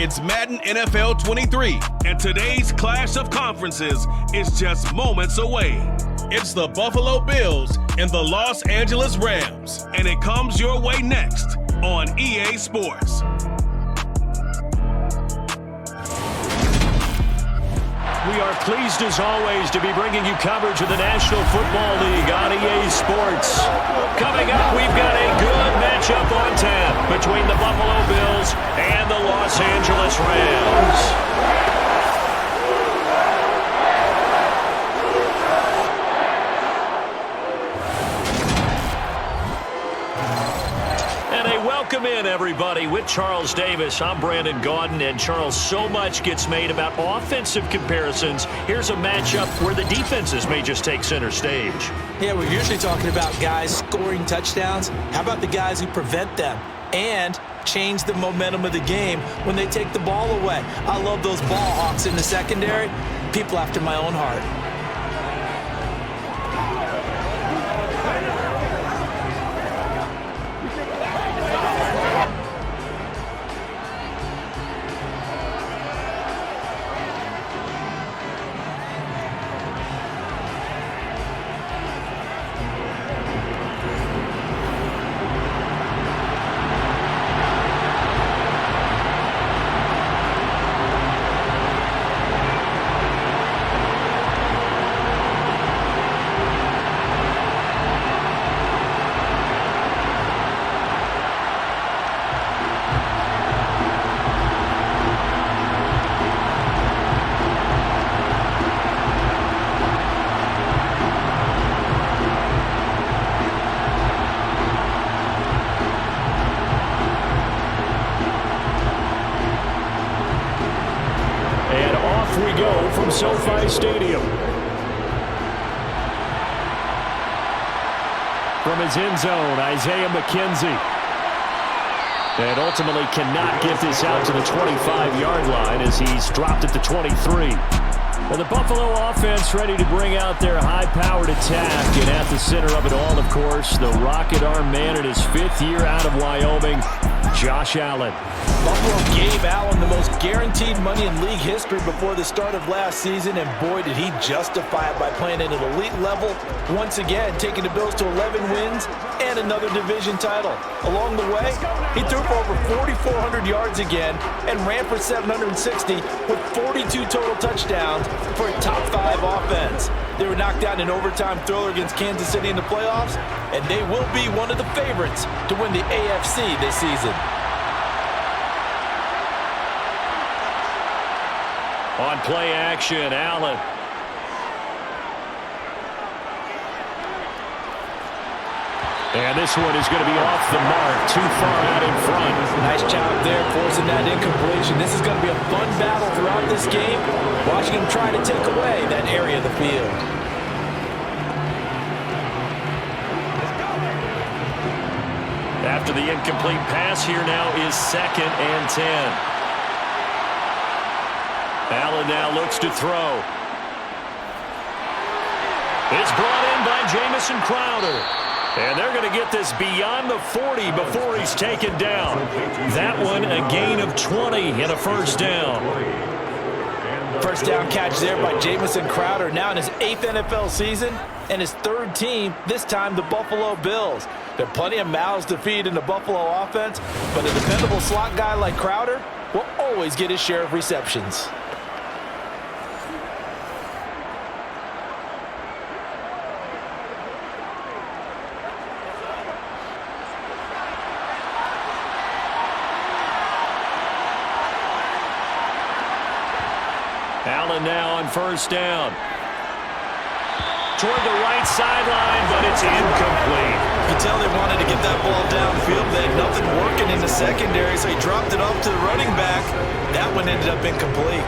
It's Madden NFL 23, and today's clash of conferences is just moments away. It's the Buffalo Bills and the Los Angeles Rams, and it comes your way next on EA Sports. We are pleased, as always, to be bringing you coverage of the National Football League on EA Sports. Coming up, we've got a good matchup on tap between the Buffalo Bills and the Los Angeles Rams. Welcome in, everybody. With Charles Davis, I'm Brandon Gaudin, and Charles, so much gets made about offensive comparisons. Here's a matchup where the defenses may just take center stage. Yeah, we're usually talking about guys scoring touchdowns. How about the guys who prevent them and change the momentum of the game when they take the ball away? I love those ball hawks in the secondary. People after my own heart. We go from SoFi Stadium. From his end zone, Isaiah McKenzie. And ultimately cannot get this out to the 25-yard line as he's dropped at the 23. And the Buffalo offense ready to bring out their high-powered attack. And at the center of it all, of course, the rocket arm man in his 5th year out of Wyoming, Josh Allen. Buffalo gave Allen the most guaranteed money in league history before the start of last season, and boy, did he justify it by playing at an elite level. Once again, taking the Bills to 11 wins and another division title. Along the way, he threw for over 4,400 yards again and ran for 760 with 42 total touchdowns for a top 5 offense. They were knocked down in overtime thriller against Kansas City in the playoffs, and they will be one of the favorites to win the AFC this season. On play action, Allen. And this one is going to be off the mark, too far out in front. Nice job there, forcing that incompletion. This is going to be a fun battle throughout this game, watching him try to take away that area of the field. After the incomplete pass, here now is 2nd and 10. Allen now looks to throw. It's brought in by Jamison Crowder. And they're going to get this beyond the 40 before he's taken down. That one, a gain of 20 and a first down. First down catch there by Jamison Crowder, now in his 8th NFL season and his 3rd team, this time the Buffalo Bills. There are plenty of mouths to feed in the Buffalo offense, but a dependable slot guy like Crowder will always get his share of receptions. Allen now on first down. Toward the right sideline, but it's incomplete. You can tell they wanted to get that ball downfield. They had nothing working in the secondary, so he dropped it off to the running back. That one ended up incomplete.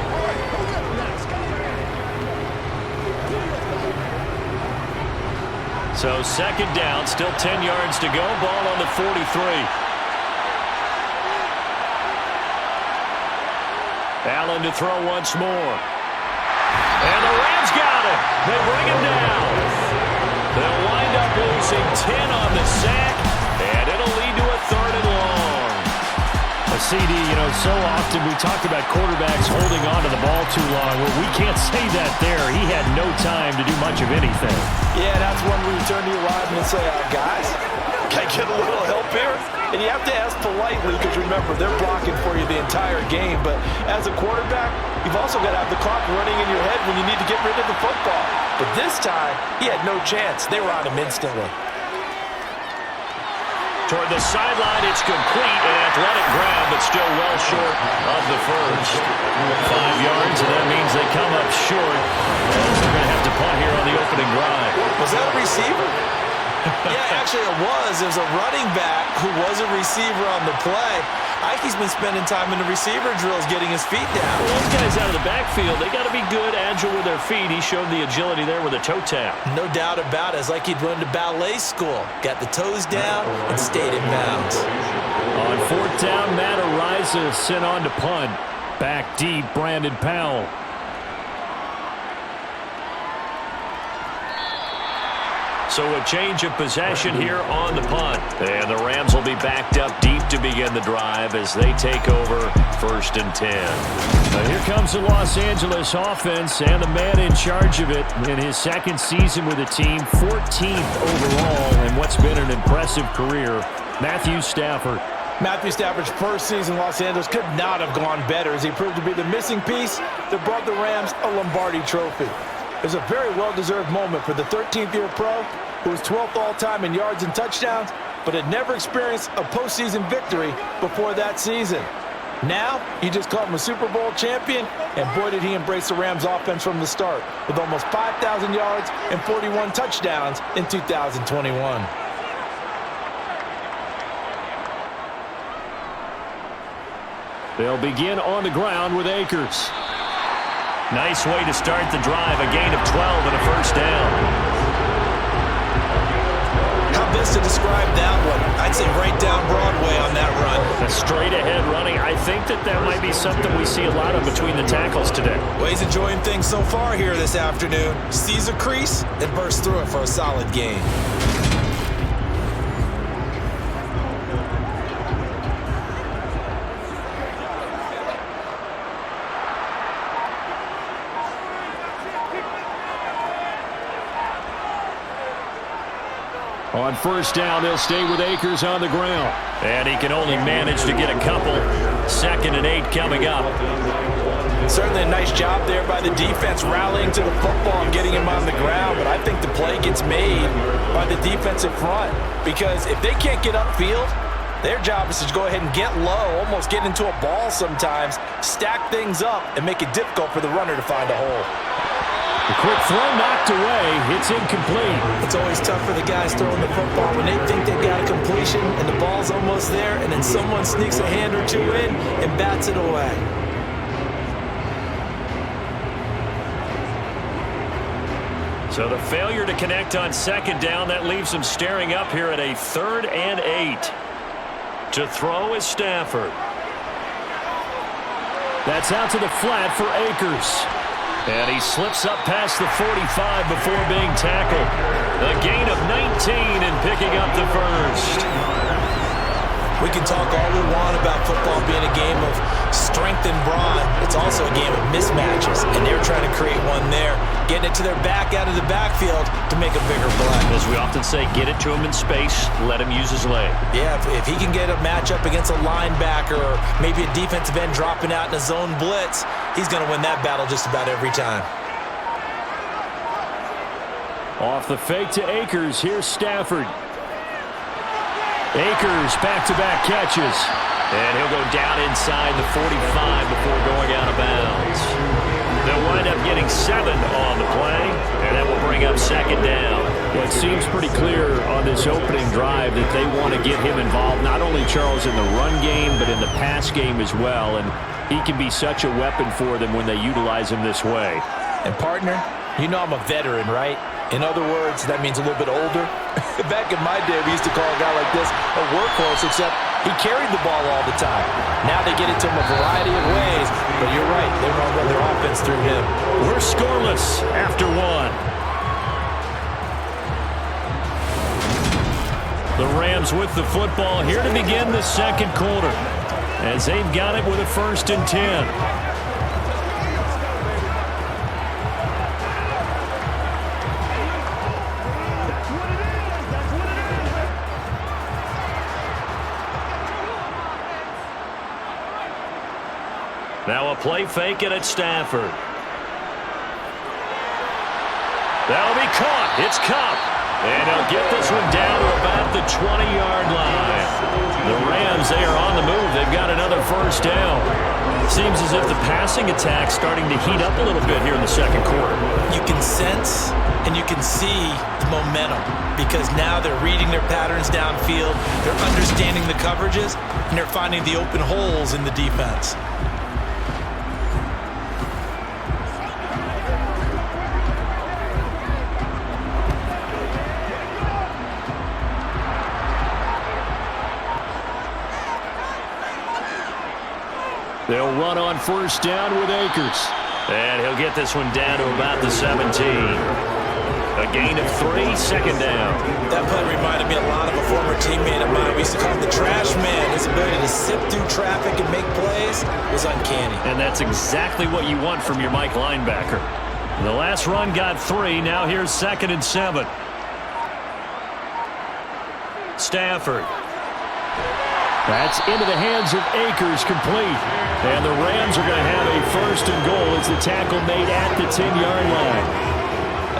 So 2nd down, still 10 yards to go. Ball on the 43. Allen to throw once more. And the Rams got it. They bring him down. They'll wind up losing 10 on the sack, and it'll lead to a 3rd and long. A CD, so often we talk about quarterbacks holding on to the ball too long. Well, we can't say that there. He had no time to do much of anything. Yeah, that's when we turn to your lineman and say, guys, can I get a little help here? And you have to ask politely because, remember, they're blocking for you the entire game. But as a quarterback, you've also got to have the clock running in your head when you need to get rid of the football. But this time, he had no chance. They were on him instantly. Toward the sideline, it's complete. An athletic grab, but still well short of the first. 5 yards, and that means they come up short. As they're going to have to punt here on the opening drive. Was that a receiver? Yeah, actually it was. There's a running back who was a receiver on the play. Ike's been spending time in the receiver drills getting his feet down. Well, those guys out of the backfield, they got to be good, agile with their feet. He showed the agility there with a toe tap. No doubt about it. It's like he'd run to ballet school. Got the toes down and stayed in bounds. On 4th down, Matt Ariza sent on to punt. Back deep, Brandon Powell. So a change of possession here on the punt. And the Rams will be backed up deep to begin the drive as they take over 1st and 10. Now here comes the Los Angeles offense and the man in charge of it in his 2nd season with the team, 14th overall in what's been an impressive career, Matthew Stafford. Matthew Stafford's first season in Los Angeles could not have gone better as he proved to be the missing piece that brought the Rams a Lombardi trophy. It was a very well-deserved moment for the 13th-year pro who was 12th all-time in yards and touchdowns, but had never experienced a postseason victory before that season. Now, you just called him a Super Bowl champion, and boy did he embrace the Rams offense from the start, with almost 5,000 yards and 41 touchdowns in 2021. They'll begin on the ground with Akers. Nice way to start the drive, a gain of 12 and a 1st down. How best to describe that one? I'd say right down Broadway on that run. A straight-ahead running. I think that might be something we see a lot of between the tackles today. Well, he's enjoying things so far here this afternoon. Sees a crease and bursts through it for a solid gain. On 1st down, they'll stay with Akers on the ground. And he can only manage to get a couple. 2nd and 8 coming up. Certainly a nice job there by the defense rallying to the football and getting him on the ground. But I think the play gets made by the defensive front. Because if they can't get upfield, their job is to go ahead and get low, almost get into a ball sometimes, stack things up, and make it difficult for the runner to find a hole. The quick throw knocked away. It's incomplete. It's always tough for the guys throwing the football when they think they've got a completion and the ball's almost there, and then someone sneaks a hand or two in and bats it away. So the failure to connect on 2nd down, that leaves them staring up here at a 3rd and 8. To throw is Stafford. That's out to the flat for Akers. And he slips up past the 45 before being tackled. A gain of 19 and picking up the 1st. We can talk all we want about football being a game of strength and brawn. It's also a game of mismatches, and they're trying to create one there, getting it to their back out of the backfield to make a bigger play. As we often say, get it to him in space, let him use his leg. Yeah, if he can get a matchup against a linebacker or maybe a defensive end dropping out in a zone blitz, he's going to win that battle just about every time. Off the fake to Akers, here's Stafford. Akers back-to-back catches. And he'll go down inside the 45 before going out of bounds. They'll wind up getting 7 on the play, and that will bring up 2nd down. Well, it seems pretty clear on this opening drive that they want to get him involved, not only, Charles, in the run game, but in the pass game as well. And he can be such a weapon for them when they utilize him this way. And, partner, you know I'm a veteran, right? In other words, that means a little bit older. Back in my day, we used to call a guy like this a workhorse, except he carried the ball all the time. Now they get it to him a variety of ways, but you're right, they want to run their offense through him. We're scoreless after 1. The Rams with the football here to begin the 2nd quarter. as they've got it with a 1st and 10. Now a play fake it at Stafford. That'll be caught. It's Cup. And he'll get this one down to about the 20-yard line. The Rams, they are on the move. They've got another 1st down. Seems as if the passing attack's starting to heat up a little bit here in the 2nd quarter. You can sense and you can see the momentum because now they're reading their patterns downfield, they're understanding the coverages, and they're finding the open holes in the defense. They'll run on 1st down with Akers. And he'll get this one down to about the 17. A gain of 3, 2nd down. That play reminded me a lot of a former teammate of mine. We used to call him the trash man. His ability to sift through traffic and make plays was uncanny. And that's exactly what you want from your Mike linebacker. The last run got 3. Now here's 2nd and 7. Stafford. That's into the hands of Akers, complete. And the Rams are going to have a 1st and goal as the tackle made at the 10-yard line.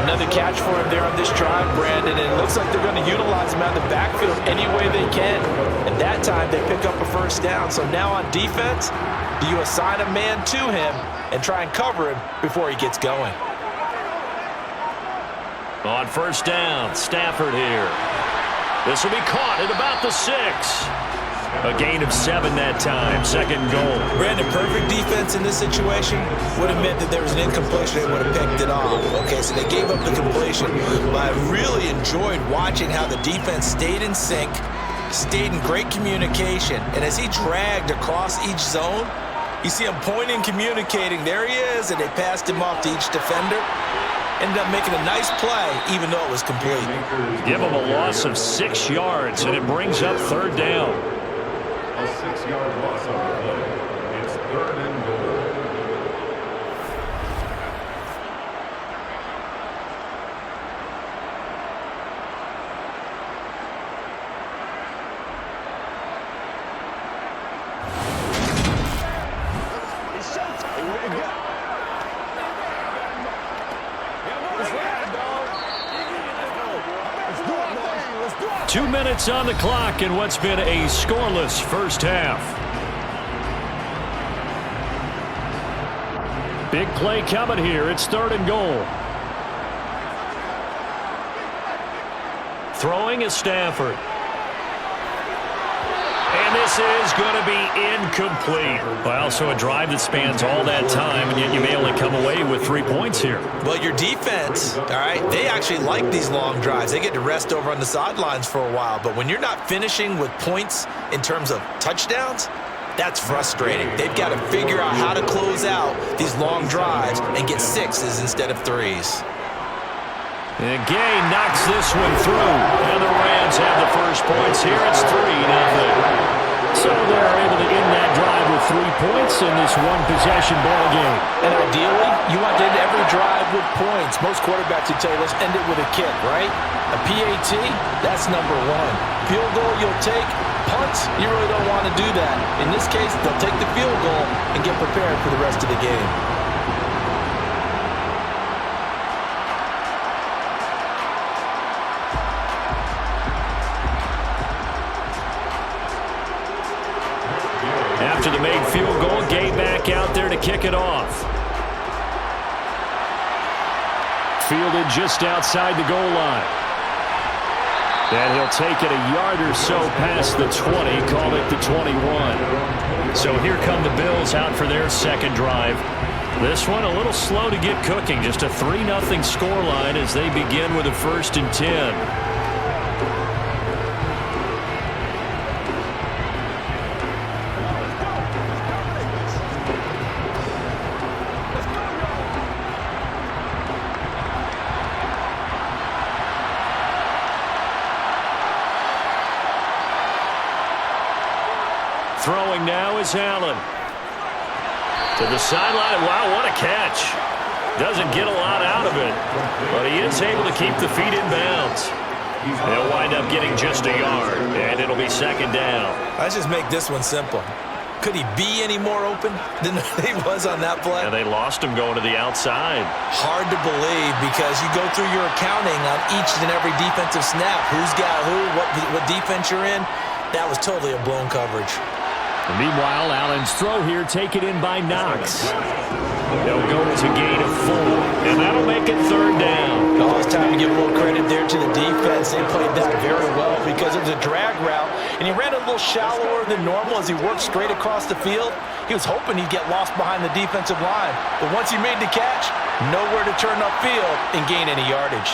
Another catch for him there on this drive, Brandon, and it looks like they're going to utilize him out of the backfield any way they can. And that time they pick up a 1st down. So now on defense, do you assign a man to him and try and cover him before he gets going? On 1st down, Stafford here. This will be caught at about the 6. A gain of 7 that time. 2nd goal. Brandon, perfect defense in this situation would have meant that there was an incompletion. They would have picked it off. Okay, so they gave up the completion. But I really enjoyed watching how the defense stayed in sync, stayed in great communication. And as he dragged across each zone, you see him pointing, communicating. There he is, and they passed him off to each defender. Ended up making a nice play, even though it was complete. Give him a loss of 6 yards, and it brings up 3rd down. A 6-yard loss on the play. It's 3rd and goal. It's showtime. Way to go. 2 minutes on the clock in what's been a scoreless 1st half. Big play coming here. It's 3rd and goal. Throwing is Stafford. And this is going to be incomplete. Well, so a drive that spans all that time, and yet you may only come away with 3 points here. Well, your defense, all right, they actually like these long drives. They get to rest over on the sidelines for a while. But when you're not finishing with points in terms of touchdowns, that's frustrating. They've got to figure out how to close out these long drives and get 6s instead of 3s. And Gay knocks this one through. And the Rams have the first points here. It's 3-0. So they're able to end that drive with 3 points in this one-possession ball game. And ideally, you want to end every drive with points. Most quarterbacks would tell you, let's end it with a kick, right? A PAT, that's number 1. Field goal you'll take. Punts, you really don't want to do that. In this case, they'll take the field goal and get prepared for the rest of the game. After the made field goal, Gay back out there to kick it off. Fielded just outside the goal line. And he'll take it a yard or so past the 20, call it the 21. So here come the Bills out for their 2nd drive. This one a little slow to get cooking, just a 3-0 scoreline as they begin with a 1st and 10. throwing now is Allen. To the sideline. Wow, what a catch. Doesn't get a lot out of it, but he is able to keep the feet in bounds. They'll wind up getting just a yard, and it'll be second down. Let's just make this one simple. Could he be any more open than he was on that play? And they lost him going to the outside. Hard to believe because you go through your accounting on each and every defensive snap. Who's got who, what defense you're in. That was totally a blown coverage. And meanwhile, Allen's throw here taken in by Knox. They'll go to gain of 4, and that'll make it third down. Oh, it's time to give a little credit there to the defense. They played that very well because it was a drag route, and he ran a little shallower than normal as he worked straight across the field. He was hoping he'd get lost behind the defensive line, but once he made the catch, nowhere to turn upfield and gain any yardage.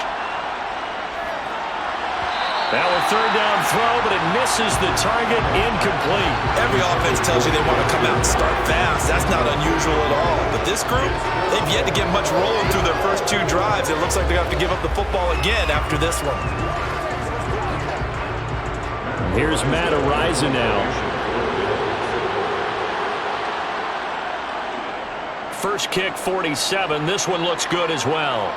Now a third down throw, but it misses the target, incomplete. Every offense tells you they want to come out and start fast. That's not unusual at all. But this group, they've yet to get much rolling through their first 2 drives. It looks like they have to give up the football again after this one. Here's Matt Ariza now. First kick, 47. This one looks good as well.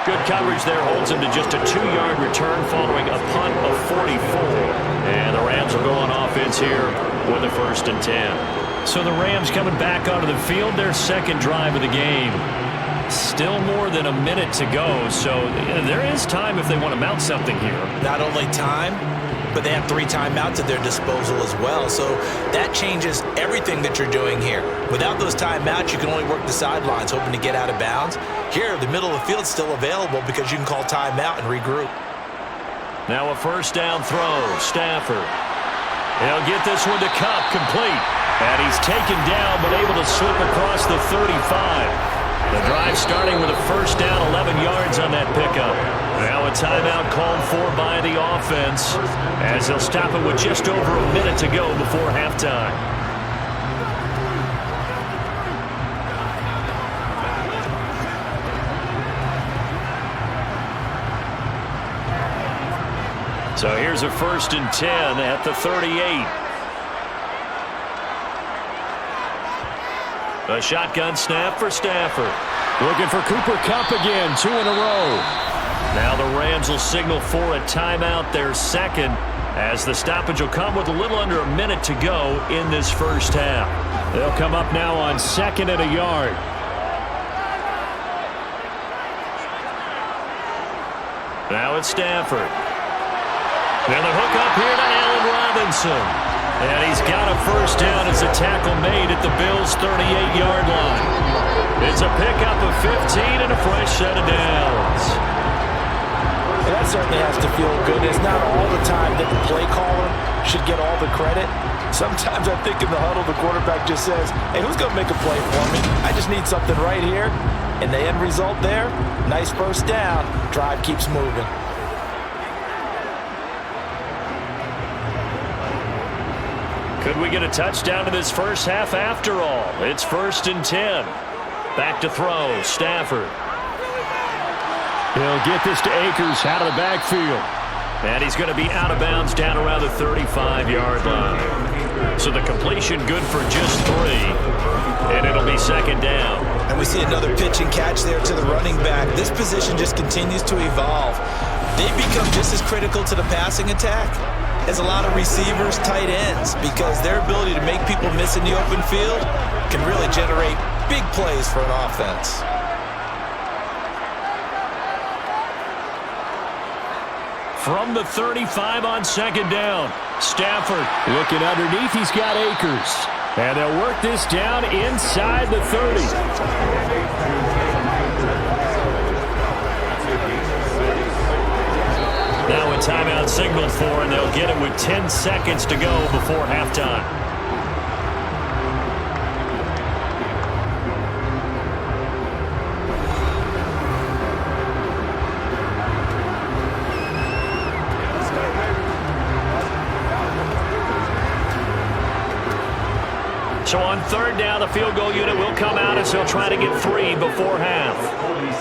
Good coverage there, holds him to just a 2-yard return following a punt of 44. And the Rams will go on offense here with a 1st and 10. So the Rams coming back onto the field, their second drive of the game. Still more than a minute to go, so there is time if they want to mount something here. Not only time, but they have 3 timeouts at their disposal as well. So that changes everything that you're doing here. Without those timeouts, you can only work the sidelines, hoping to get out of bounds. Here, the middle of the field's still available because you can call timeout and regroup. Now a first down throw, Stafford. He'll get this one to Cup, complete. And he's taken down, but able to slip across the 35. The drive starting with a first down, 11 yards on that pickup. Now a timeout called for by the offense as they'll stop it with just over a minute to go before halftime. So here's a 1st and 10 at the 38. A shotgun snap for Stafford. Looking for Cooper Kupp again, 2 in a row. Now the Rams will signal for a timeout, their second, as the stoppage will come with a little under a minute to go in this first half. They'll come up now on 2nd and a yard. Now it's Stafford. Now the hook up here to Allen Robinson. And he's got a first down as a tackle made at the Bills' 38-yard line. It's a pickup of 15 and a fresh set of downs. And that certainly has to feel good. It's not all the time that the play caller should get all the credit. Sometimes I think in the huddle, the quarterback just says, hey, who's going to make a play for me? I just need something right here. And the end result there, nice first down. Drive keeps moving. Could we get a touchdown in this first half after all? It's 1st and 10. Back to throw, Stafford. He'll get this to Akers out of the backfield. And he's going to be out of bounds down around the 35-yard line. So the completion good for just 3. And it'll be second down. And we see another pitch and catch there to the running back. This position just continues to evolve. They become just as critical to the passing attack as a lot of receivers, tight ends, because their ability to make people miss in the open field can really generate big plays for an offense. From the 35 on second down, Stafford looking underneath. He's got Akers. And they'll work this down inside the 30. Now a timeout signaled for, and they'll get it with 10 seconds to go before halftime. So on third down, the field goal unit will come out as he'll try to get 3 before half.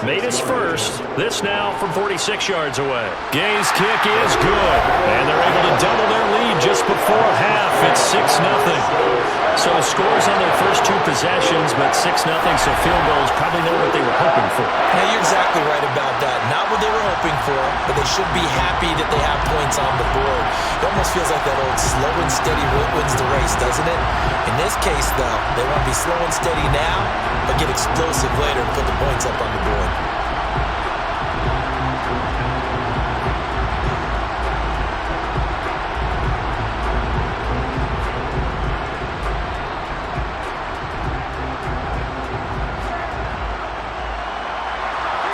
made his first. This now from 46 yards away. Gay's kick is good, and they're able to double their lead just before half. It's 6-0. So scores on their first two possessions, but 6-0, so field goals probably not what they were hoping for. Yeah, you're exactly right about that. Not what they were hoping for, but they should be happy that they have points on the board. It almost feels like that old slow and steady wins the race, doesn't it? In this case, though, they want to be slow and steady now, but get explosive later and put the points up on the board.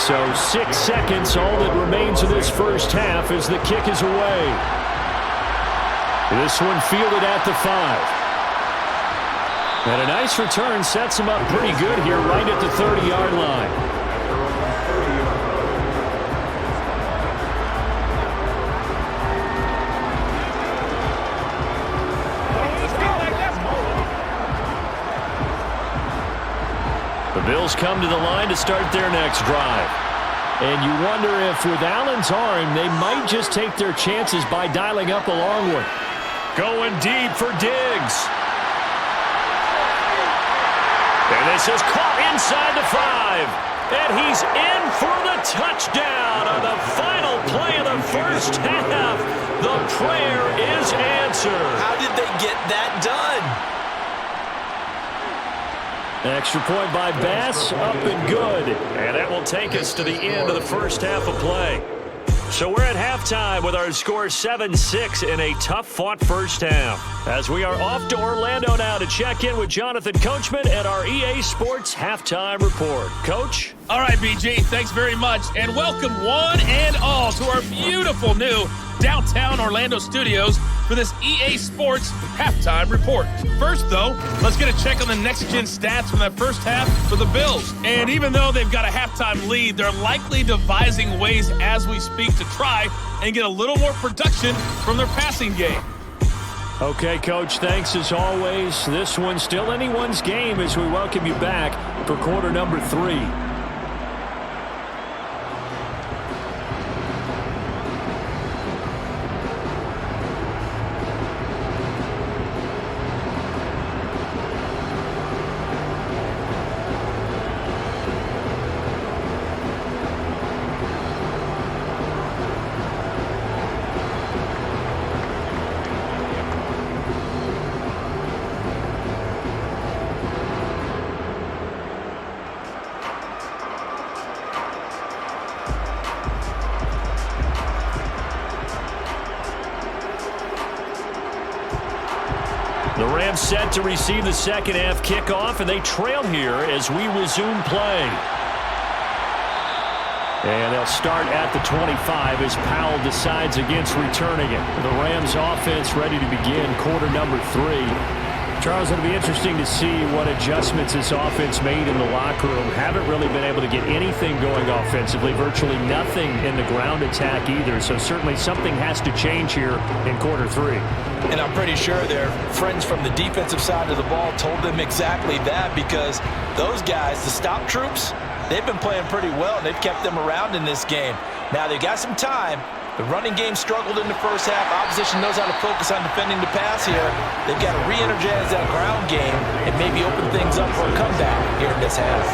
So 6 seconds, all that remains of this first half as the kick is away. This one fielded at the 5. And a nice return sets him up pretty good here right at the 30-yard line. The Bills come to the line to start their next drive. And you wonder if with Allen's arm, they might just take their chances by dialing up a long one. Going deep for Diggs. And this is caught inside the 5. And he's in for the touchdown on the final play of the first half. The prayer is answered. How did they get that done? Extra point by Bass, up and good. And that will take us to the end of the first half of play. So we're at halftime with our score 7-6 in a tough-fought first half. As we are off to Orlando now to check in with Jonathan Coachman at our EA Sports Halftime Report. Coach? All right, BG, thanks very much. And welcome one and all to our beautiful new downtown Orlando studios for this EA Sports Halftime Report. First, though, let's get a check on the next-gen stats from that first half for the Bills. And even though they've got a halftime lead, they're likely devising ways as we speak to try and get a little more production from their passing game. Okay, Coach, thanks as always. This one's still anyone's game as we welcome you back for quarter number 3. The Rams set to receive the second half kickoff, and they trail here as we resume play. And they'll start at the 25 as Powell decides against returning it. The Rams offense ready to begin quarter number 3. Charles, it'll be interesting to see what adjustments this offense made in the locker room. Haven't really been able to get anything going offensively, virtually nothing in the ground attack either. So certainly something has to change here in quarter 3. And I'm pretty sure their friends from the defensive side of the ball told them exactly that, because those guys, the stop troops, they've been playing pretty well, and they've kept them around in this game. Now, they've got some time. The running game struggled in the first half. Opposition knows how to focus on defending the pass here. They've got to re-energize that ground game and maybe open things up for a comeback here in this half.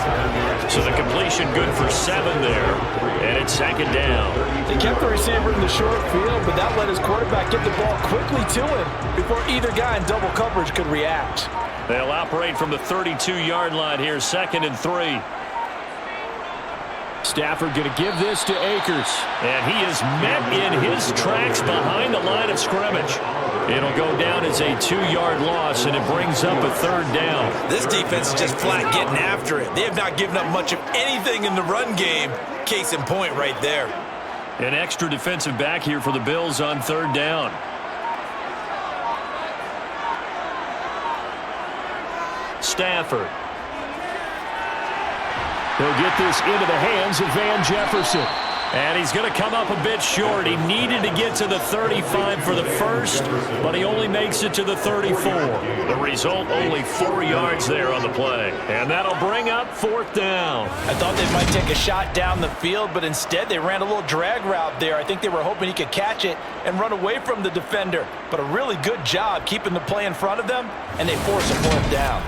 So the completion good for 7 there, and it's second down. They kept the receiver in the short field, but that let his quarterback get the ball quickly to him before either guy in double coverage could react. They'll operate from the 32-yard line here, 2nd and 3. Stafford going to give this to Akers. And he is met in his tracks behind the line of scrimmage. It'll go down as a 2-yard loss, and it brings up a 3rd down. This defense is just flat getting after it. They have not given up much of anything in the run game. Case in point right there. An extra defensive back here for the Bills on 3rd down. Stafford. He'll get this into the hands of Van Jefferson. And he's going to come up a bit short. He needed to get to the 35 for the first, but he only makes it to the 34. The result, only 4 yards there on the play. And that'll bring up 4th down. I thought they might take a shot down the field, but instead they ran a little drag route there. I think they were hoping he could catch it and run away from the defender. But a really good job keeping the play in front of them, and they force a 4th down.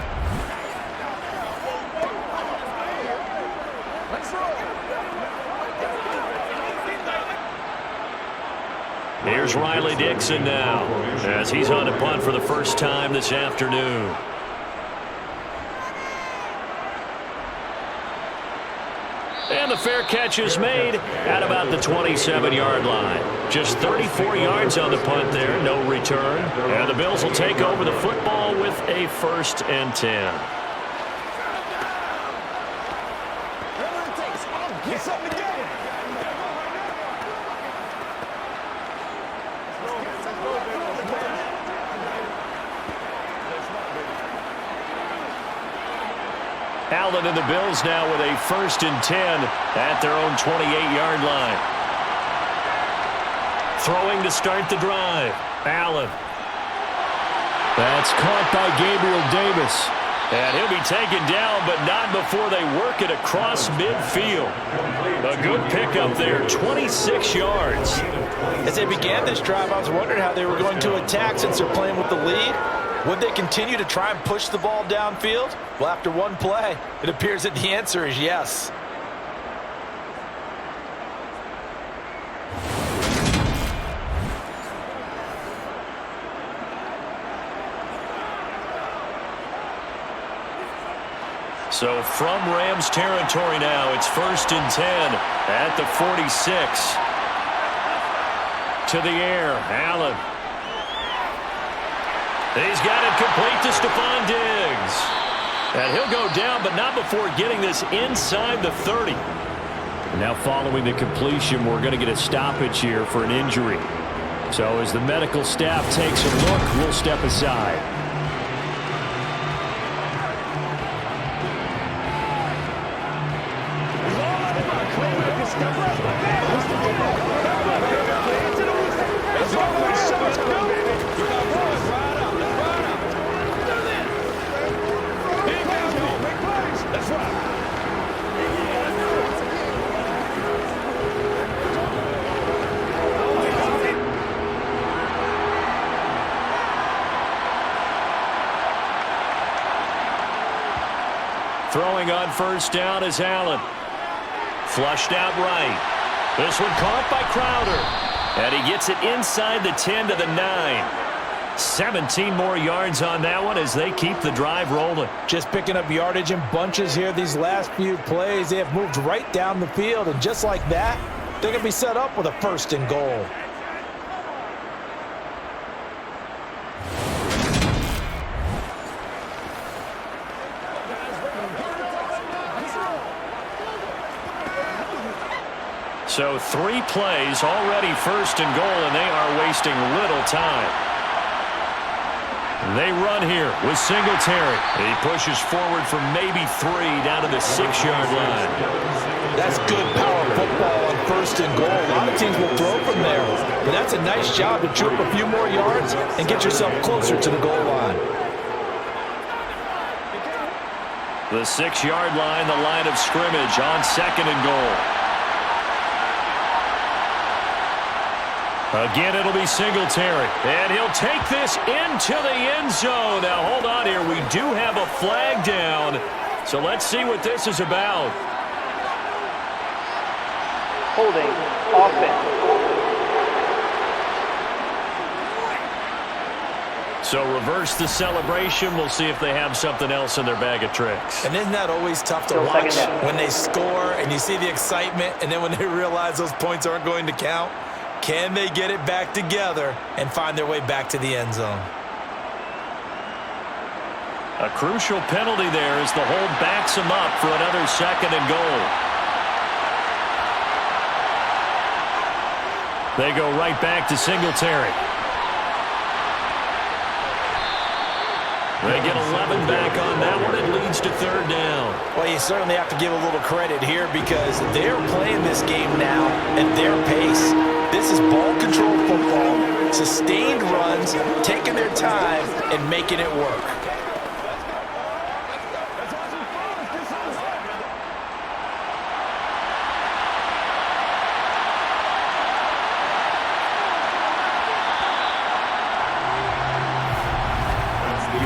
Here's Riley Dixon now, as he's on a punt for the first time this afternoon. And the fair catch is made at about the 27-yard line. Just 34 yards on the punt there, no return. And the Bills will take over the football with a 1st and 10. Allen and the Bills now with a 1st and 10 at their own 28-yard line. Throwing to start the drive. Allen. That's caught by Gabriel Davis. And he'll be taken down, but not before they work it across midfield. A good pickup there, 26 yards. As they began this drive, I was wondering how they were going to attack since they're playing with the lead. Would they continue to try and push the ball downfield? Well, after one play, it appears that the answer is yes. So from Rams territory now, it's 1st and 10 at the 46. To the air, Allen. He's got it complete to Stephon Diggs. And he'll go down, but not before getting this inside the 30. Now following the completion, we're going to get a stoppage here for an injury. So as the medical staff takes a look, we'll step aside. Throwing on 1st down is Allen. Flushed out right. This one caught by Crowder. And he gets it inside the 10 to the 9. 17 more yards on that one as they keep the drive rolling. Just picking up yardage in bunches here these last few plays. They have moved right down the field, and just like that, they're going to be set up with a 1st and goal. So 3 plays, already 1st and goal, and they are wasting little time. They run here with Singletary. He pushes forward for maybe 3 down to the 6-yard line. That's good power football on 1st and goal. A lot of teams will throw from there, but that's a nice job to chew up a few more yards and get yourself closer to the goal line. The 6-yard line, the line of scrimmage on 2nd and goal. Again, it'll be Singletary, and he'll take this into the end zone. Now, hold on here. We do have a flag down, so let's see what this is about. Holding offense. So reverse the celebration. We'll see if they have something else in their bag of tricks. And isn't that always tough to watch when they score and you see the excitement, and then when they realize those points aren't going to count? Can they get it back together and find their way back to the end zone? A crucial penalty there as the hold backs him up for another 2nd and goal. They go right back to Singletary. They get 11 back on that one. It leads to 3rd down. Well, you certainly have to give a little credit here because they're playing this game now at their pace. This is ball control football, sustained runs, taking their time, and making it work.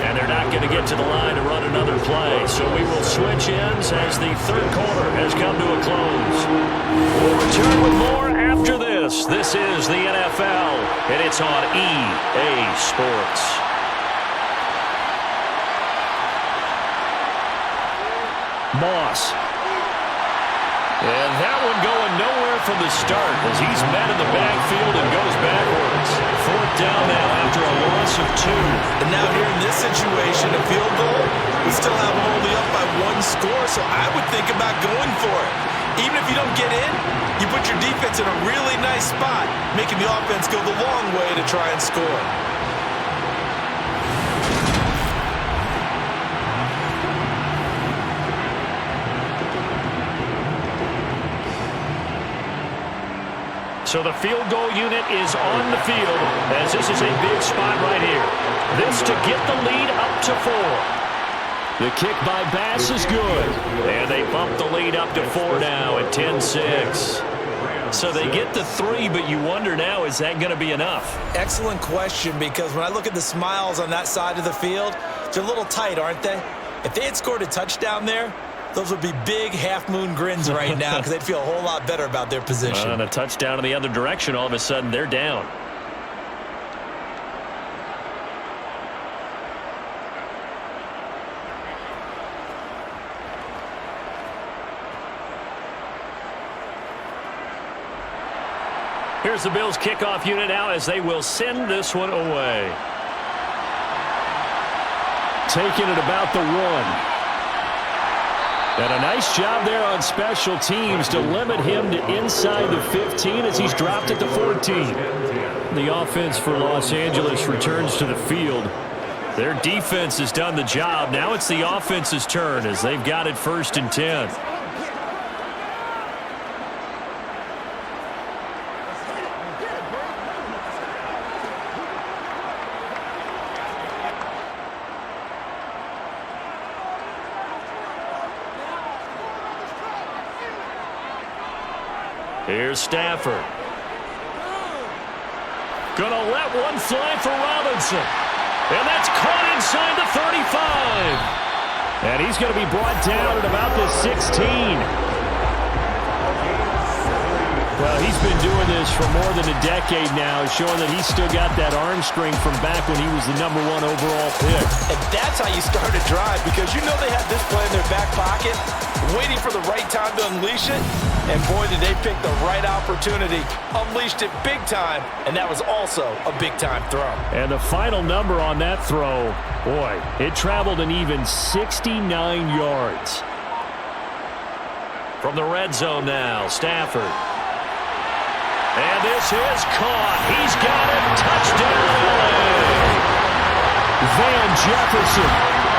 And they're not going to get to the line to run another play. So we will switch ends as the third quarter has come to a close. We'll return with more after this. This is the NFL, and it's on EA Sports. Moss. And that one going nowhere from the start as he's met in the backfield and goes backwards. Fourth down now after a loss of 2. And now here in this situation, a field goal, we still have them only up by 1 score, so I would think about going for it. Even if you don't get in, you put your defense in a really nice spot, making the offense go the long way to try and score. So the field goal unit is on the field as this is a big spot right here. This to get the lead up to 4. The kick by Bass is good. And they bump the lead up to 4 now at 10-6. So they get the 3, but you wonder now, is that going to be enough? Excellent question, because when I look at the smiles on that side of the field, they're a little tight, aren't they? If they had scored a touchdown there, those would be big half-moon grins right now because they'd feel a whole lot better about their position. On a touchdown in the other direction, all of a sudden they're down. Here's the Bills kickoff unit now as they will send this one away. Taking it about the 1. And a nice job there on special teams to limit him to inside the 15 as he's dropped it to 14. The offense for Los Angeles returns to the field. Their defense has done the job. Now it's the offense's turn as they've got it 1st and 10. Here's Stafford. Gonna let one fly for Robinson. And that's caught inside the 35. And he's going to be brought down at about the 16. Well, he's been doing this for more than a decade now, showing that he's still got that arm strength from back when he was the #1 overall pick. And that's how you start a drive, because you know they had this play in their back pocket, waiting for the right time to unleash it. And boy, did they pick the right opportunity. Unleashed it big time, and that was also a big-time throw. And the final number on that throw, boy, it traveled an even 69 yards. From the red zone now, Stafford. And this is caught. He's got it. Touchdown, LA. Van Jefferson,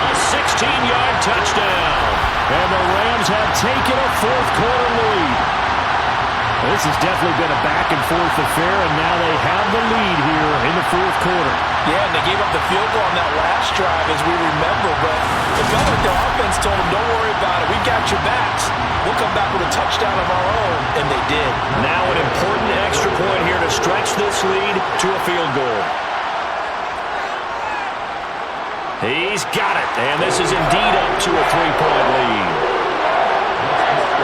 a 16-yard touchdown. And the Rams have taken a 4th quarter lead. This has definitely been a back-and-forth affair, and now they have the lead here in the 4th quarter. Yeah, and they gave up the field goal on that last drive, as we remember, but it felt like their offense told them, don't worry about it. We've got your backs. We'll come back with a touchdown of our own, and they did. Now an important extra point here to stretch this lead to a field goal. He's got it, and this is indeed up to a 3-point lead.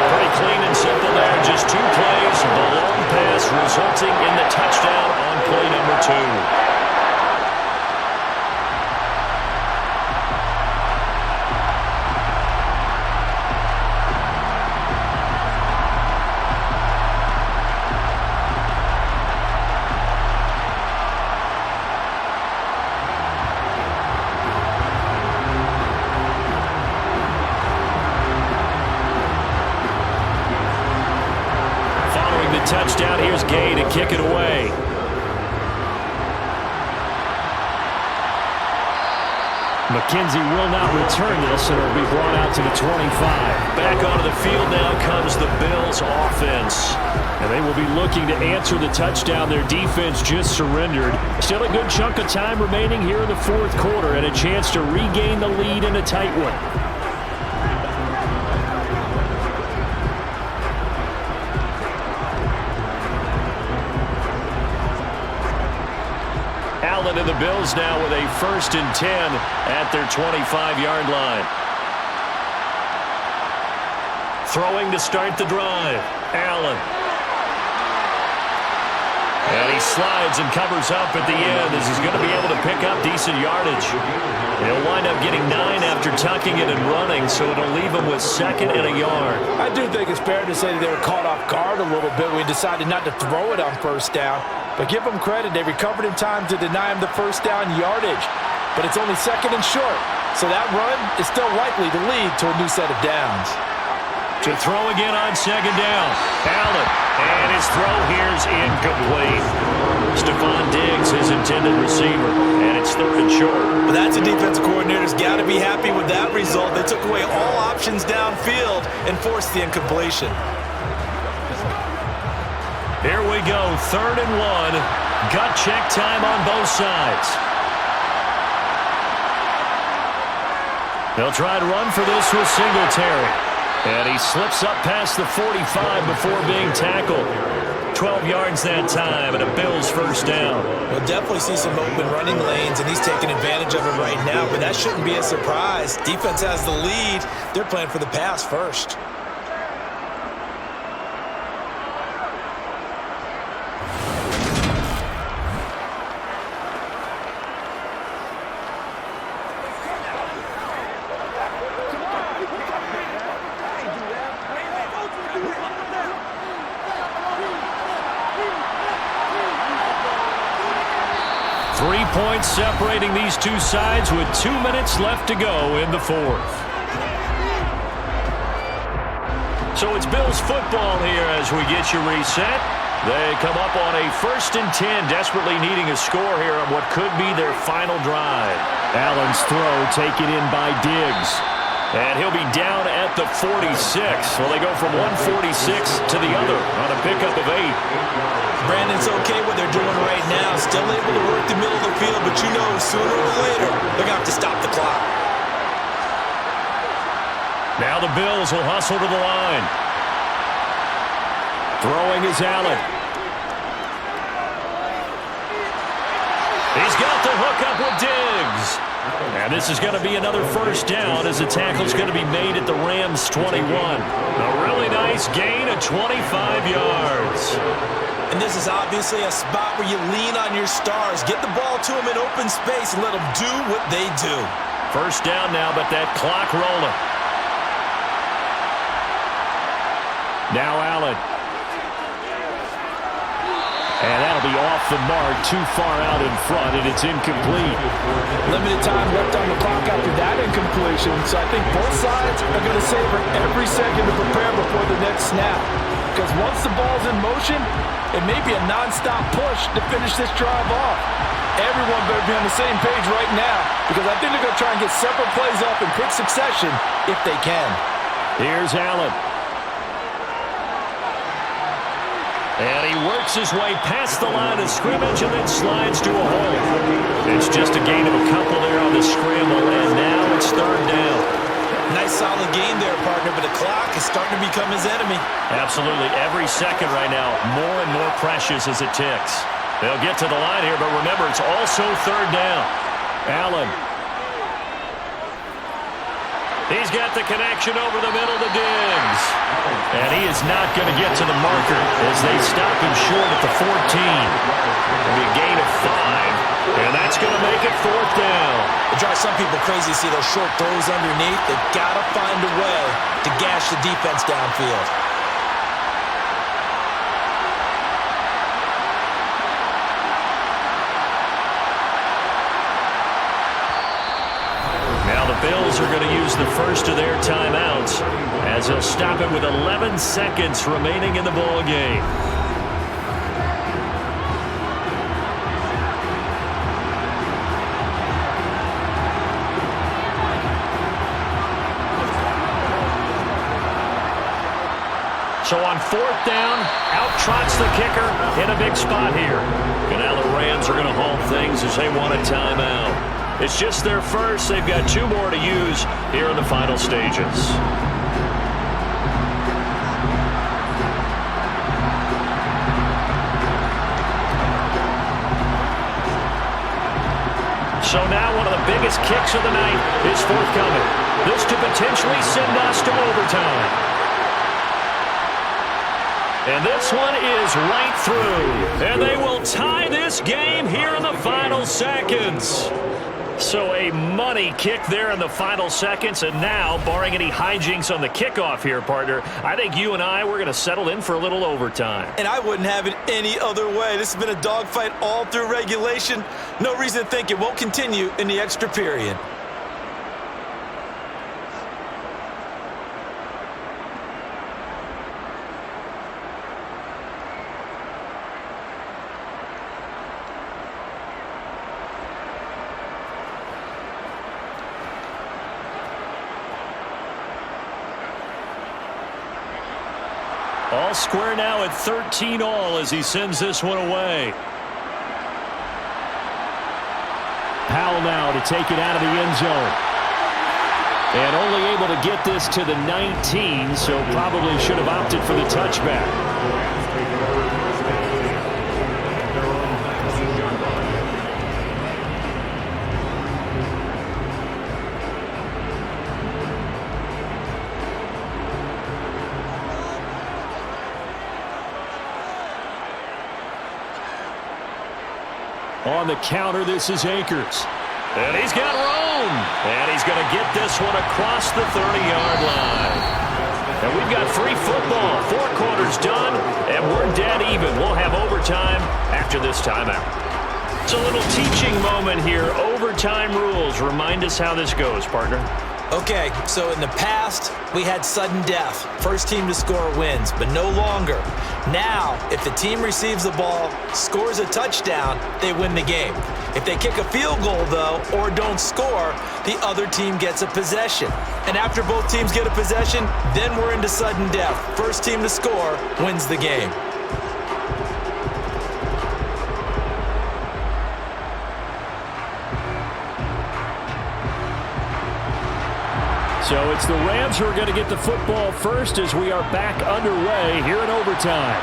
Pretty clean and simple there, just 2 plays. The long pass resulting in the touchdown on play number 2. Touchdown, here's Gay to kick it away. McKenzie will not return this, and it'll be brought out to the 25. Back onto the field now comes the Bills offense. And they will be looking to answer the touchdown their defense just surrendered. Still a good chunk of time remaining here in the fourth quarter and a chance to regain the lead in a tight one. Allen and the Bills now with a 1st and 10 at their 25-yard line. Throwing to start the drive. Allen. And he slides and covers up at the end as he's going to be able to pick up decent yardage. He'll wind up getting 9 after tucking it and running, so it'll leave him with 2nd and a yard. I do think it's fair to say that they were caught off guard a little bit when we decided not to throw it on 1st down. But give them credit, they recovered in time to deny him the 1st down yardage. But it's only 2nd and short, so that run is still likely to lead to a new set of downs. To throw again on 2nd down. Allen. And his throw here's incomplete. Stephon Diggs, his intended receiver. And it's 3rd and short. But that's a defensive coordinator's got to be happy with that result. They took away all options downfield and forced the incompletion. Here we go. 3rd and 1. Gut check time on both sides. They'll try to run for this with Singletary. And he slips up past the 45 before being tackled. 12 yards that time, and a Bills 1st down. We'll definitely see some open running lanes, and he's taking advantage of it right now, but that shouldn't be a surprise. Defense has the lead. They're playing for the pass first. Points separating these two sides with 2 minutes left to go in the 4th. So it's Bills football here as we get you reset. They come up on a 1st and 10, desperately needing a score here on what could be their final drive. Allen's throw taken in by Diggs. And he'll be down at the 46. Well, they go from 146 to the other on a pickup of 8. Brandon's okay what they're doing right now. Still able to work the middle of the field, but you know sooner or later they're going to have to stop the clock. Now the Bills will hustle to the line. Throwing is Allen. He's got the hookup with Diggs. And this is going to be another 1st down as the tackle's going to be made at the Rams' 21. A really nice gain of 25 yards. And this is obviously a spot where you lean on your stars. Get the ball to them in open space and let them do what they do. 1st down now, but that clock rolling. Now Allen. And that'll be off the mark, too far out in front, and it's incomplete. Limited time left on the clock after that incompletion, so I think both sides are going to savor every second to prepare before the next snap. Because once the ball's in motion, it may be a non-stop push to finish this drive off. Everyone better be on the same page right now, because I think they're going to try and get several plays off in quick succession if they can. Here's Allen. And he works his way past the line of scrimmage and then slides to a hole. It's just a gain of a couple there on the scramble, and now it's 3rd down. Nice solid game there, partner, but the clock is starting to become his enemy. Absolutely. Every second right now, more and more precious as it ticks. They'll get to the line here, but remember, it's also 3rd down. Allen. He's got the connection over the middle to Diggs. And he is not going to get to the marker as they stop him short at the 14. It'll be a gain of 5. And that's going to make it 4th down. It drives some people crazy to see those short throws underneath. They've got to find a way to gash the defense downfield. Now the Bills are going to use the first of their timeouts as they'll stop it with 11 seconds remaining in the ball game. So on 4th down, out trots the kicker in a big spot here. And now the Rams are going to halt things as they want a timeout. It's just their first. They've got 2 more to use here in the final stages. So now one of the biggest kicks of the night is forthcoming. This to potentially send us to overtime. And this one is right through. And they will tie this game here in the final seconds. So a money kick there in the final seconds. And now, barring any hijinks on the kickoff here, partner, I think you and I, we're going to settle in for a little overtime. And I wouldn't have it any other way. This has been a dogfight all through regulation. No reason to think it won't continue in the extra period. All square now at 13-all as he sends this one away. Powell now to take it out of the end zone. And only able to get this to the 19, so probably should have opted for the touchback. On the counter, this is Akers. And he's got room. And he's going to get this one across the 30-yard line. And we've got free football. 4 quarters done, and we're dead even. We'll have overtime after this timeout. It's a little teaching moment here. Overtime rules. Remind us how this goes, partner. Okay, so in the past, we had sudden death. First team to score wins, but no longer. Now, if the team receives the ball, scores a touchdown, they win the game. If they kick a field goal, though, or don't score, the other team gets a possession. And after both teams get a possession, then we're into sudden death. First team to score wins the game. So it's the Rams who are going to get the football first as we are back underway here in overtime.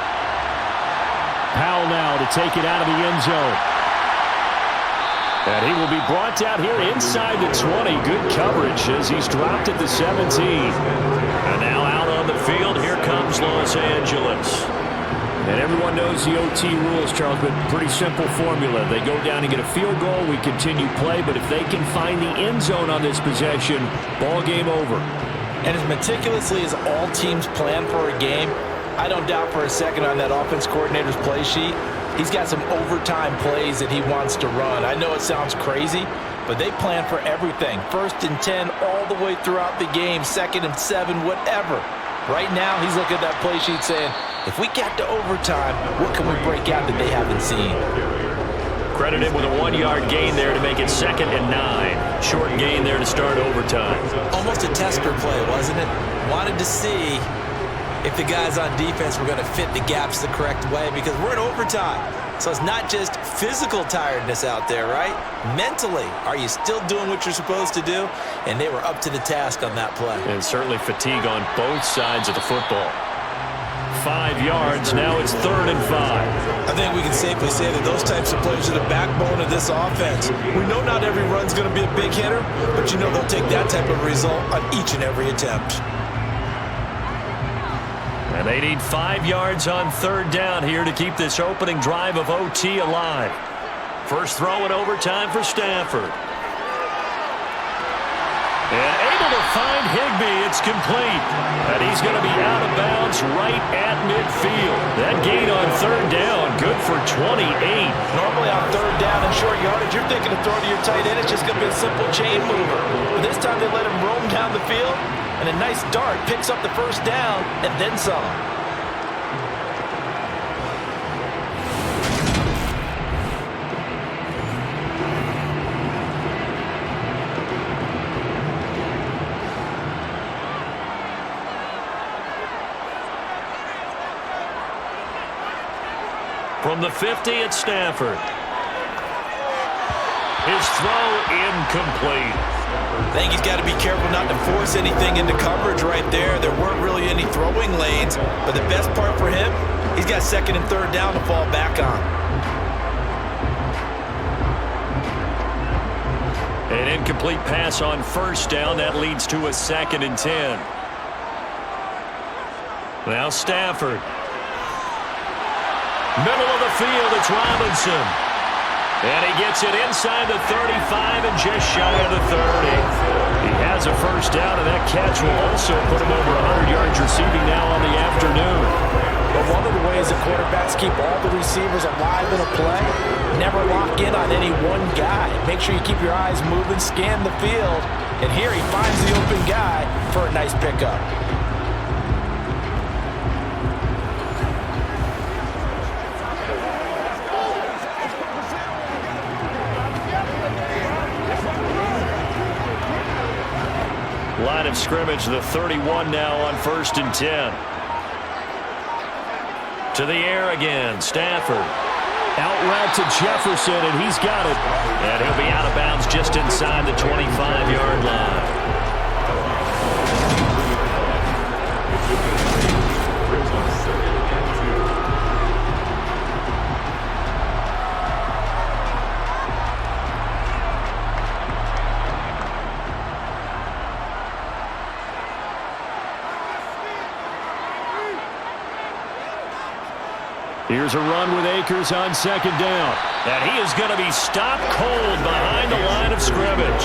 Powell now to take it out of the end zone. And he will be brought down here inside the 20. Good coverage as he's dropped at the 17. And now out on the field, here comes Los Angeles. And everyone knows the OT rules, Charles, but pretty simple formula. They go down and get a field goal, we continue play, but if they can find the end zone on this possession, ball game over. And as meticulously as all teams plan for a game, I don't doubt for a second on that offense coordinator's play sheet, he's got some overtime plays that he wants to run. I know it sounds crazy, but they plan for everything. 1st and 10 all the way throughout the game, 2nd and 7, whatever. Right now, he's looking at that play sheet saying, if we get to overtime, what can we break out that they haven't seen? Credited with a 1-yard gain there to make it 2nd and 9. Short gain there to start overtime. Almost a tester play, wasn't it? Wanted to see if the guys on defense were going to fit the gaps the correct way because we're in overtime. So it's not just physical tiredness out there, right? Mentally, are you still doing what you're supposed to do? And they were up to the task on that play. And certainly fatigue on both sides of the football. 5 yards, now it's 3rd and 5. I think we can safely say that those types of plays are the backbone of this offense. We know not every run's going to be a big hitter, but you know they'll take that type of result on each and every attempt. And they need 5 yards on 3rd down here to keep this opening drive of OT alive. First throw in overtime for Stafford. And able to find Higbee. It's complete. And he's going to be out of bounds right at midfield. That gain on 3rd down, good for 28. Normally on 3rd down and short yardage, you're thinking to throw to your tight end. It's just going to be a simple chain mover. But this time they let him roam down the field. And a nice dart picks up the 1st down and then some. From the 50, it's Stafford. His throw incomplete. I think he's got to be careful not to force anything into coverage right there. There weren't really any throwing lanes, but the best part for him, he's got second and third down to fall back on. An incomplete pass on first down. That leads to a 2nd and 10. Now Stafford. Middle of the field, it's Robinson. And he gets it inside the 35 and just shy of the 30. He has a first down, and that catch will also put him over 100 yards receiving now on the afternoon. But one of the ways that quarterbacks keep all the receivers alive in a play, never lock in on any one guy. Make sure you keep your eyes moving, scan the field, and here he finds the open guy for a nice pickup. Line of scrimmage, the 31 now on 1st and 10. To the air again, Stafford. Out route to Jefferson, and he's got it. And he'll be out of bounds just inside the 25-yard line. Here's a run with Akers on 2nd down. And he is going to be stopped cold behind the line of scrimmage.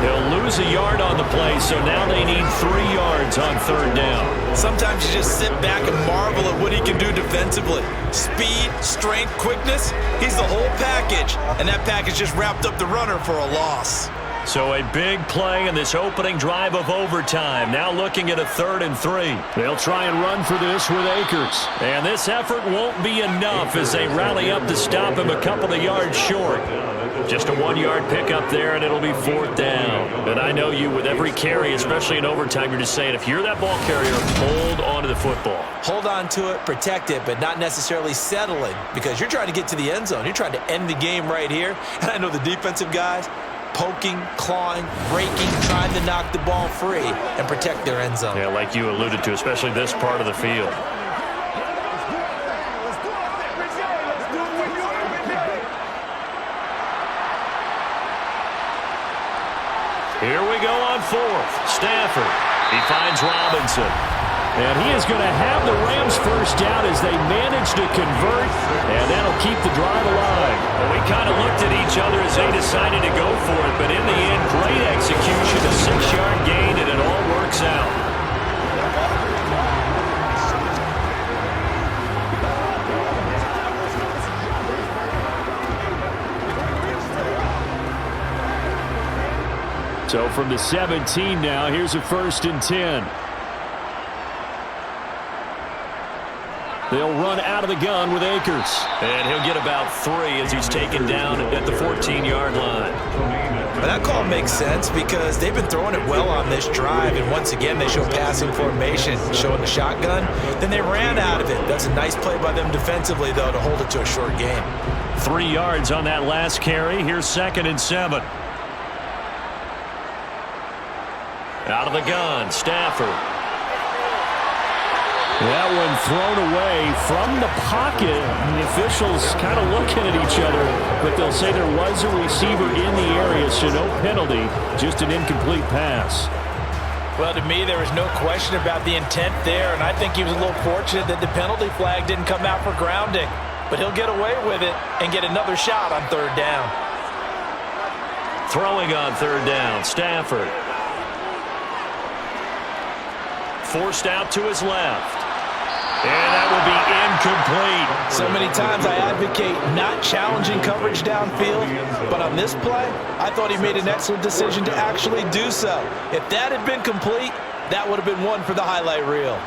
He'll lose a yard on the play, so now they need 3 yards on 3rd down. Sometimes you just sit back and marvel at what he can do defensively. Speed, strength, quickness, he's the whole package. And that package just wrapped up the runner for a loss. So a big play in this opening drive of overtime. Now looking at a 3rd and 3. They'll try and run for this with Akers. And this effort won't be enough as they rally up to stop him a couple of yards short. Just a 1-yard pickup there, and it'll be 4th down. And I know you, with every carry, especially in overtime, you're just saying, if you're that ball carrier, hold on to the football. Hold on to it, protect it, but not necessarily settle it, because you're trying to get to the end zone. You're trying to end the game right here. And I know the defensive guys, poking, clawing, breaking, trying to knock the ball free and protect their end zone. Yeah, like you alluded to, especially this part of the field. Here we go on 4th. Stafford. He finds Robinson. And he is going to have the Rams first down as they manage to convert, and that'll keep the drive alive. Well, we kind of looked at each other as they decided to go for it, but in the end, great execution, a 6-yard gain, and it all works out. So from the 17 now, here's a 1st and 10. They'll run out of the gun with Akers. And he'll get about 3 as he's taken down at the 14-yard line. Well, that call makes sense because they've been throwing it well on this drive, and once again they show passing formation, showing the shotgun. Then they ran out of it. That's a nice play by them defensively, though, to hold it to a short game. 3 yards on that last carry. Here's 2nd and 7. Out of the gun, Stafford. That one thrown away from the pocket. The officials kind of looking at each other, but they'll say there was a receiver in the area, so no penalty, just an incomplete pass. Well, to me, there was no question about the intent there, and I think he was a little fortunate that the penalty flag didn't come out for grounding. But he'll get away with it and get another shot on 3rd down. Throwing on 3rd down, Stafford. Forced out to his left. And that will be incomplete. So many times I advocate not challenging coverage downfield, but on this play, I thought he made an excellent decision to actually do so. If that had been complete, that would have been one for the highlight reel.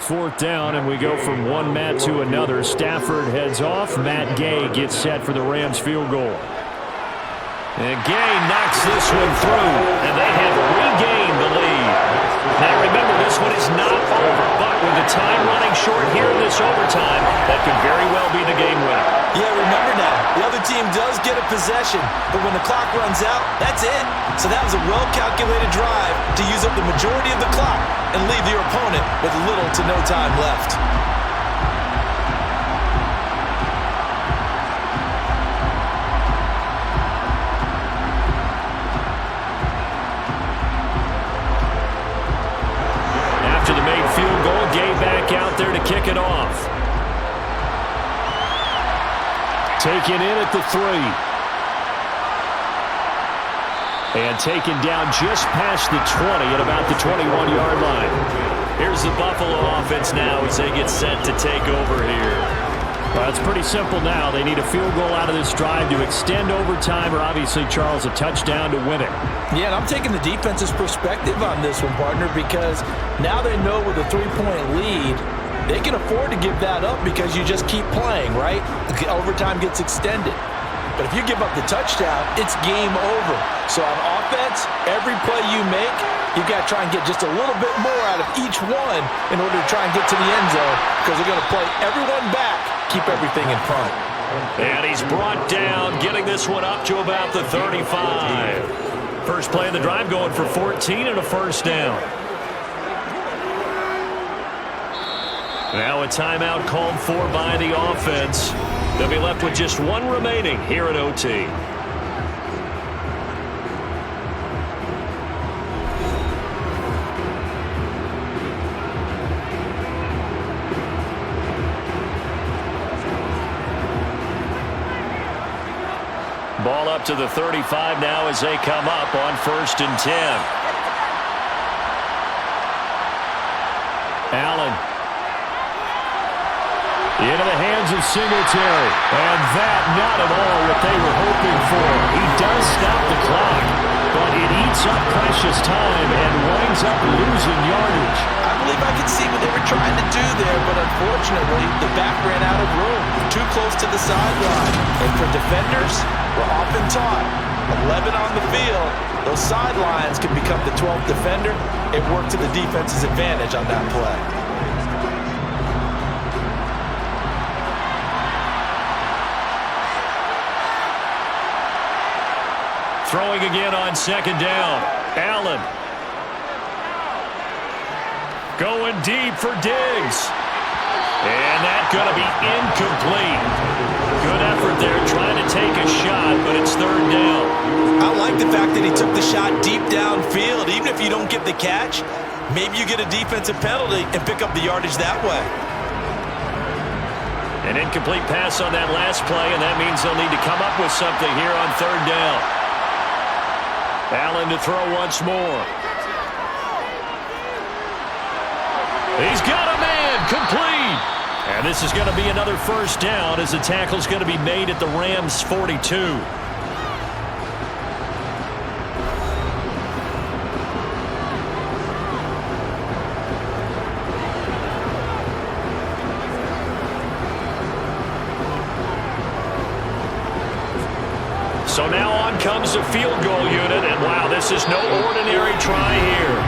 Fourth down, and we go from one Matt to another. Stafford heads off. Matt Gay gets set for the Rams field goal. And Gay knocks this one through, and they have regained the lead. Now remember, time running short here in this overtime. That could very well be the game winner. Yeah, remember now, the other team does get a possession, but when the clock runs out, that's it. So that was a well-calculated drive to use up the majority of the clock and leave your opponent with little to no time left. After the made field goal, Gay back out there to kick it off. Taken in at the 3. And taken down just past the 20 at about the 21-yard line. Here's the Buffalo offense now as they get set to take over here. Well, it's pretty simple now. They need a field goal out of this drive to extend overtime or obviously, Charles, a touchdown to win it. Yeah, and I'm taking the defense's perspective on this one, partner, because now they know with a 3-point lead, they can afford to give that up because you just keep playing, right? The overtime gets extended. But if you give up the touchdown, it's game over. So on offense, every play you make, you've got to try and get just a little bit more out of each one in order to try and get to the end zone because they're going to play everyone back, keep everything in front. And he's brought down, getting this one up to about the 35. First play of the drive going for 14 and a first down. Now a timeout called for by the offense. They'll be left with just one remaining here at OT. Ball up to the 35 now as they come up on 1st and 10. Allen. Into the hands of Singletary. And that not at all what they were hoping for. He does stop the clock, but it eats up precious time and winds up losing yardage. I believe I could see what they were trying to do there, but unfortunately, the back ran out of room. Too close to the sideline. And for defenders, we're often taught, 11 on the field, those sidelines can become the 12th defender. It worked to the defense's advantage on that play. Throwing again on 2nd down. Allen. Going deep for Diggs. And that's going to be incomplete. Good effort there trying to take a shot, but it's 3rd down. I like the fact that he took the shot deep downfield. Even if you don't get the catch, maybe you get a defensive penalty and pick up the yardage that way. An incomplete pass on that last play, and that means they'll need to come up with something here on 3rd down. Allen to throw once more. He's got a man, complete. And this is going to be another first down as the tackle's going to be made at the Rams' 42. So now on comes the field goal unit, and wow, this is no ordinary try here.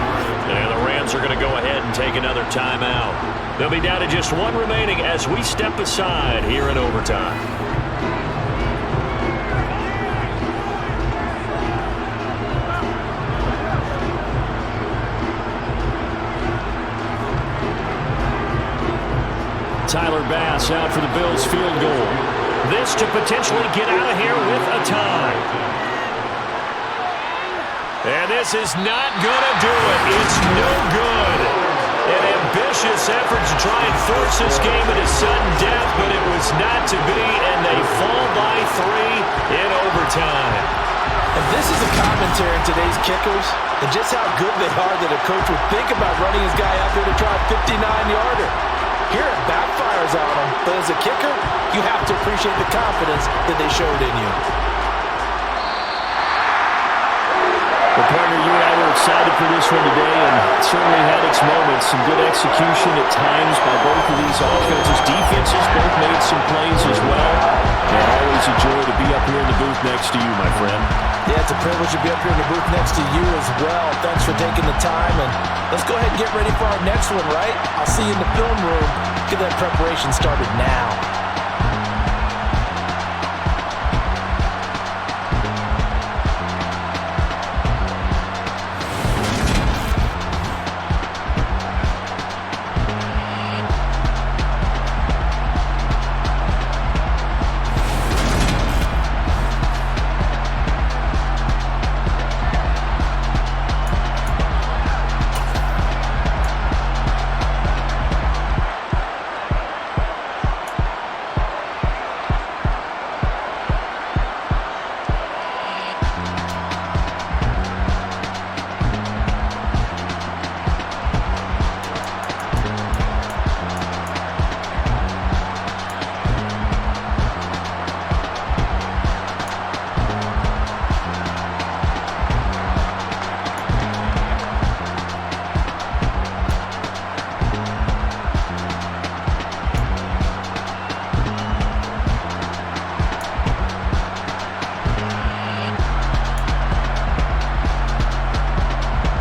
And the Rams are going to go ahead and take another timeout. They'll be down to just one remaining as we step aside here in overtime. Tyler Bass out for the Bills field goal. This to potentially get out of here with a tie. And this is not going to do it. It's no good. An ambitious effort to try and force this game into sudden death, but it was not to be, and they fall by 3 in overtime. And this is a commentary on today's kickers and just how good they are that a coach would think about running his guy out there to try a 59-yarder. Here it backfires on him, but as a kicker, you have to appreciate the confidence that they showed in you. Well, partner, you and I were excited for this one today, and it certainly had its moments. some good execution at times by both of these offenses. Defenses both made some plays as well. And always a joy to be up here in the booth next to you, my friend. Yeah, it's a privilege to be up here in the booth next to you as well. Thanks for taking the time, and let's go ahead and get ready for our next one, right? I'll see you in the film room. Get that preparation started now.